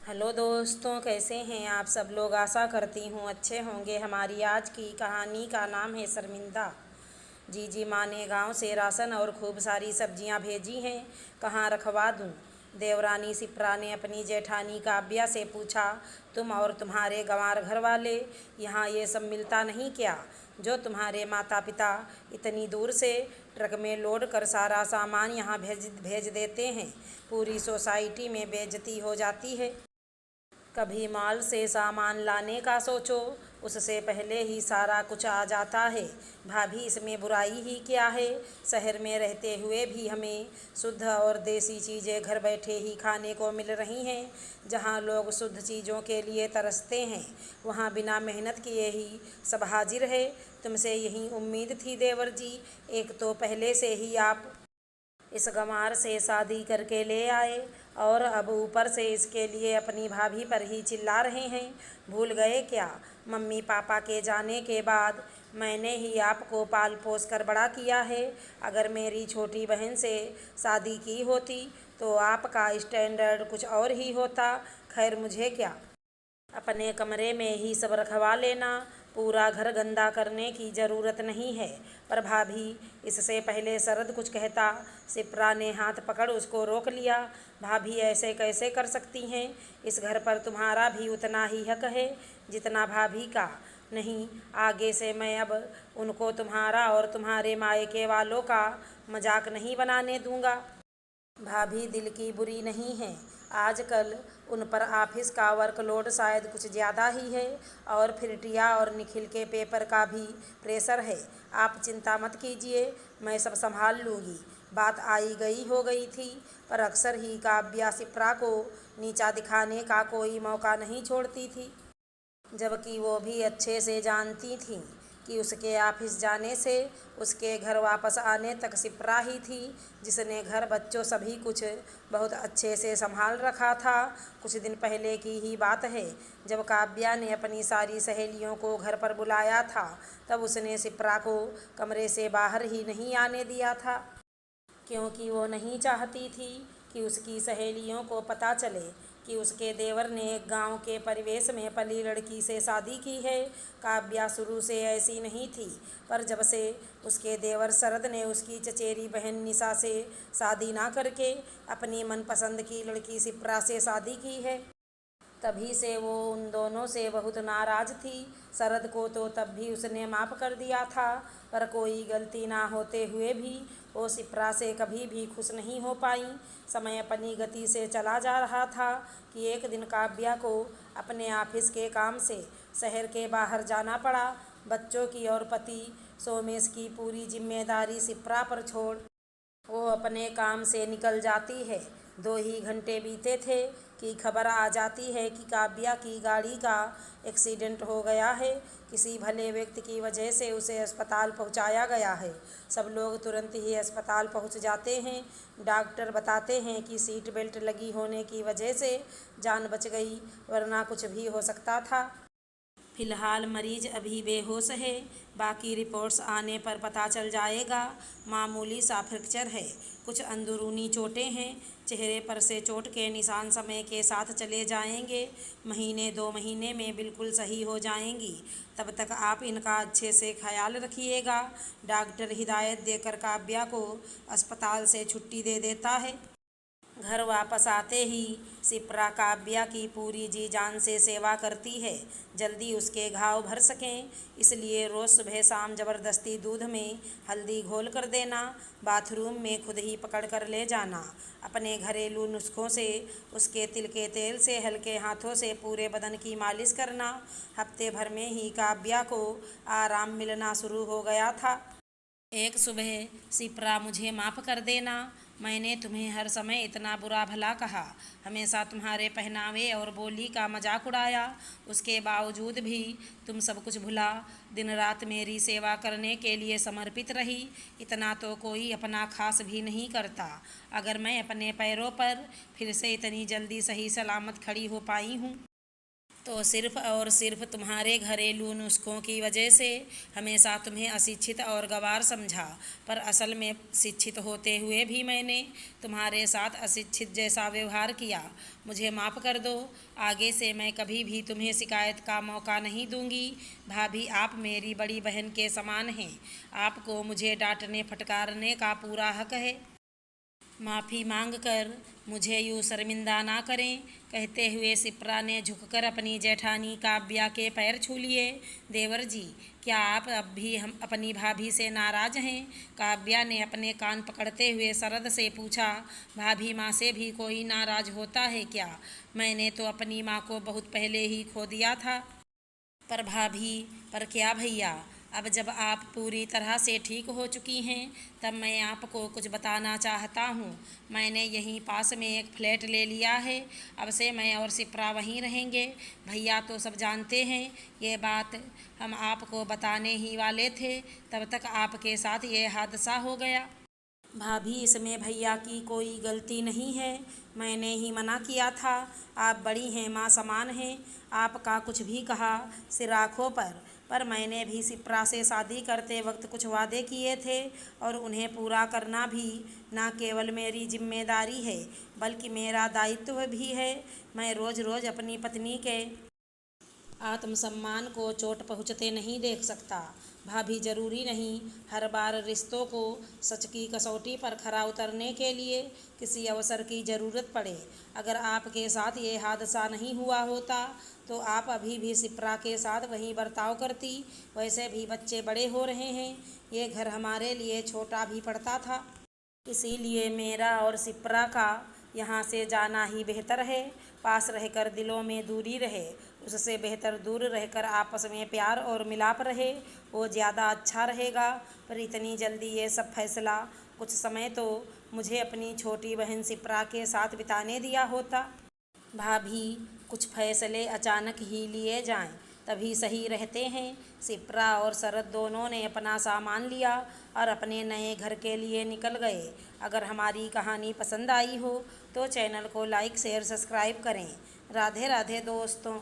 Hello दोस्तों, कैसे हैं आप सब लोग। आशा करती हूँ अच्छे होंगे। हमारी आज की कहानी का नाम है शर्मिंदा। जीजी माँ ने गांव से राशन और खूब सारी सब्जियां भेजी हैं, कहाँ रखवा दूँ। देवरानी सिप्रा ने अपनी जेठानी काव्या से पूछा, तुम और तुम्हारे गंवार घर वाले यहाँ ये सब मिलता नहीं क्या, जो तुम्हारे माता पिता इतनी दूर से ट्रक में लोड कर सारा सामान यहाँ भेज भेज देते हैं। पूरी सोसाइटी में बेइज्जती हो जाती है। कभी मॉल से सामान लाने का सोचो, उससे पहले ही सारा कुछ आ जाता है। भाभी, इसमें बुराई ही क्या है। शहर में रहते हुए भी हमें शुद्ध और देसी चीज़ें घर बैठे ही खाने को मिल रही हैं। जहाँ लोग शुद्ध चीज़ों के लिए तरसते हैं, वहाँ बिना मेहनत किए ही सब हाजिर है। तुमसे यही उम्मीद थी देवर जी। एक तो पहले से ही आप इस गंवार से शादी करके ले आए और अब ऊपर से इसके लिए अपनी भाभी पर ही चिल्ला रहे हैं। भूल गए क्या, मम्मी पापा के जाने के बाद मैंने ही आपको पाल पोस कर बड़ा किया है। अगर मेरी छोटी बहन से शादी की होती तो आपका स्टैंडर्ड कुछ और ही होता। खैर, मुझे क्या, अपने कमरे में ही सब रखवा लेना। पूरा घर गंदा करने की ज़रूरत नहीं है। पर भाभी, इससे पहले शरद कुछ कहता, सिप्रा ने हाथ पकड़ उसको रोक लिया। भाभी, ऐसे कैसे कर सकती हैं। इस घर पर तुम्हारा भी उतना ही हक है जितना भाभी का। नहीं, आगे से मैं अब उनको तुम्हारा और तुम्हारे मायके वालों का मजाक नहीं बनाने दूंगा। भाभी दिल की बुरी नहीं है, आजकल उन पर ऑफिस का वर्कलोड शायद कुछ ज़्यादा ही है और फिर टिया और निखिल के पेपर का भी प्रेशर है। आप चिंता मत कीजिए, मैं सब संभाल लूँगी। बात आई गई हो गई थी, पर अक्सर ही काव्या सिप्रा को नीचा दिखाने का कोई मौका नहीं छोड़ती थी। जबकि वो भी अच्छे से जानती थीं कि उसके ऑफिस जाने से उसके घर वापस आने तक सिप्रा ही थी जिसने घर बच्चों सभी कुछ बहुत अच्छे से संभाल रखा था। कुछ दिन पहले की ही बात है, जब काव्या ने अपनी सारी सहेलियों को घर पर बुलाया था, तब उसने सिप्रा को कमरे से बाहर ही नहीं आने दिया था, क्योंकि वो नहीं चाहती थी कि उसकी सहेलियों को पता चले कि उसके देवर ने एक गांव के परिवेश में पली लड़की से शादी की है। काव्या शुरू से ऐसी नहीं थी, पर जब से उसके देवर शरद ने उसकी चचेरी बहन निशा से शादी ना करके अपनी मनपसंद की लड़की सिप्रा से शादी की है, तभी से वो उन दोनों से बहुत नाराज़ थी। शरद को तो तब भी उसने माफ़ कर दिया था, पर कोई गलती ना होते हुए भी वो सिप्रा से कभी भी खुश नहीं हो पाई। समय अपनी गति से चला जा रहा था कि एक दिन काव्या को अपने ऑफिस के काम से शहर के बाहर जाना पड़ा। बच्चों की और पति सोमेश की पूरी जिम्मेदारी सिप्रा पर छोड़ वो अपने काम से निकल जाती है। 2 ही घंटे बीते थे कि खबर आ जाती है कि काव्या की गाड़ी का एक्सीडेंट हो गया है। किसी भले व्यक्ति की वजह से उसे अस्पताल पहुंचाया गया है। सब लोग तुरंत ही अस्पताल पहुंच जाते हैं। डॉक्टर बताते हैं कि सीट बेल्ट लगी होने की वजह से जान बच गई, वरना कुछ भी हो सकता था। फिलहाल मरीज अभी बेहोश है, बाकी रिपोर्ट्स आने पर पता चल जाएगा। मामूली सा फ्रैक्चर है, कुछ अंदरूनी चोटें हैं। चेहरे पर से चोट के निशान समय के साथ चले जाएंगे। महीने 2 महीने में बिल्कुल सही हो जाएंगी। तब तक आप इनका अच्छे से ख्याल रखिएगा। डॉक्टर हिदायत देकर काव्या को अस्पताल से छुट्टी दे देता है। घर वापस आते ही सिप्रा काव्या की पूरी जी जान से सेवा करती है, जल्दी उसके घाव भर सकें। इसलिए रोज़ सुबह शाम ज़बरदस्ती दूध में हल्दी घोल कर देना, बाथरूम में खुद ही पकड़ कर ले जाना, अपने घरेलू नुस्खों से उसके तिल के तेल से हल्के हाथों से पूरे बदन की मालिश करना। हफ्ते भर में ही काव्या को आराम मिलना शुरू हो गया था। एक सुबह, सिप्रा, मुझे माफ़ कर देना, मैंने तुम्हें हर समय इतना बुरा भला कहा, हमेशा तुम्हारे पहनावे और बोली का मजाक उड़ाया। उसके बावजूद भी तुम सब कुछ भुला दिन रात मेरी सेवा करने के लिए समर्पित रही। इतना तो कोई अपना खास भी नहीं करता। अगर मैं अपने पैरों पर फिर से इतनी जल्दी सही सलामत खड़ी हो पाई हूँ तो सिर्फ और सिर्फ तुम्हारे घरेलू नुस्खों की वजह से हमेशा तुम्हें अशिक्षित और गंवार समझा, पर असल में शिक्षित होते हुए भी मैंने तुम्हारे साथ अशिक्षित जैसा व्यवहार किया। मुझे माफ़ कर दो। आगे से मैं कभी भी तुम्हें शिकायत का मौका नहीं दूंगी। भाभी, आप मेरी बड़ी बहन के समान हैं। आपको मुझे डांटने फटकारने का पूरा हक है। माफ़ी मांगकर मुझे यूँ शर्मिंदा ना करें, कहते हुए शिप्रा ने झुककर अपनी जेठानी काव्या के पैर छू लिए। देवर जी, क्या आप अब भी हम अपनी भाभी से नाराज़ हैं? काव्या ने अपने कान पकड़ते हुए शरद से पूछा। भाभी माँ से भी कोई नाराज़ होता है क्या? मैंने तो अपनी माँ को बहुत पहले ही खो दिया था। पर भाभी, पर क्या भैया, अब जब आप पूरी तरह से ठीक हो चुकी हैं, तब मैं आपको कुछ बताना चाहता हूँ। मैंने यहीं पास में एक फ्लैट ले लिया है। अब से मैं और शिप्रा वहीं रहेंगे। भैया तो सब जानते हैं ये बात, हम आपको बताने ही वाले थे, तब तक आपके साथ ये हादसा हो गया। भाभी, इसमें भैया की कोई गलती नहीं है। मैंने ही मना किया था। आप बड़ी हैं, माँ समान हैं। आपका कुछ भी कहा सिर आँखों पर मैंने भी शिप्रा से शादी करते वक्त कुछ वादे किए थे और उन्हें पूरा करना भी न केवल मेरी जिम्मेदारी है बल्कि मेरा दायित्व भी है। मैं रोज़ रोज़ अपनी पत्नी के आत्मसम्मान को चोट पहुँचते नहीं देख सकता। भाभी, ज़रूरी नहीं हर बार रिश्तों को सच की कसौटी पर खरा उतरने के लिए किसी अवसर की ज़रूरत पड़े। अगर आपके साथ ये हादसा नहीं हुआ होता तो आप अभी भी शिप्रा के साथ वही बर्ताव करती। वैसे भी बच्चे बड़े हो रहे हैं, ये घर हमारे लिए छोटा भी पड़ता था। इसीलिए मेरा और शिप्रा का यहाँ से जाना ही बेहतर है। पास रहकर दिलों में दूरी रहे, उससे बेहतर दूर रहकर आपस में प्यार और मिलाप रहे, वो ज़्यादा अच्छा रहेगा। पर इतनी जल्दी ये सब फैसला, कुछ समय तो मुझे अपनी छोटी बहन शिप्रा के साथ बिताने दिया होता। भाभी, कुछ फैसले अचानक ही लिए जाएं तभी सही रहते हैं। शिप्रा और शरद दोनों ने अपना सामान लिया और अपने नए घर के लिए निकल गए। अगर हमारी कहानी पसंद आई हो तो चैनल को लाइक शेयर सब्सक्राइब करें। राधे राधे दोस्तों।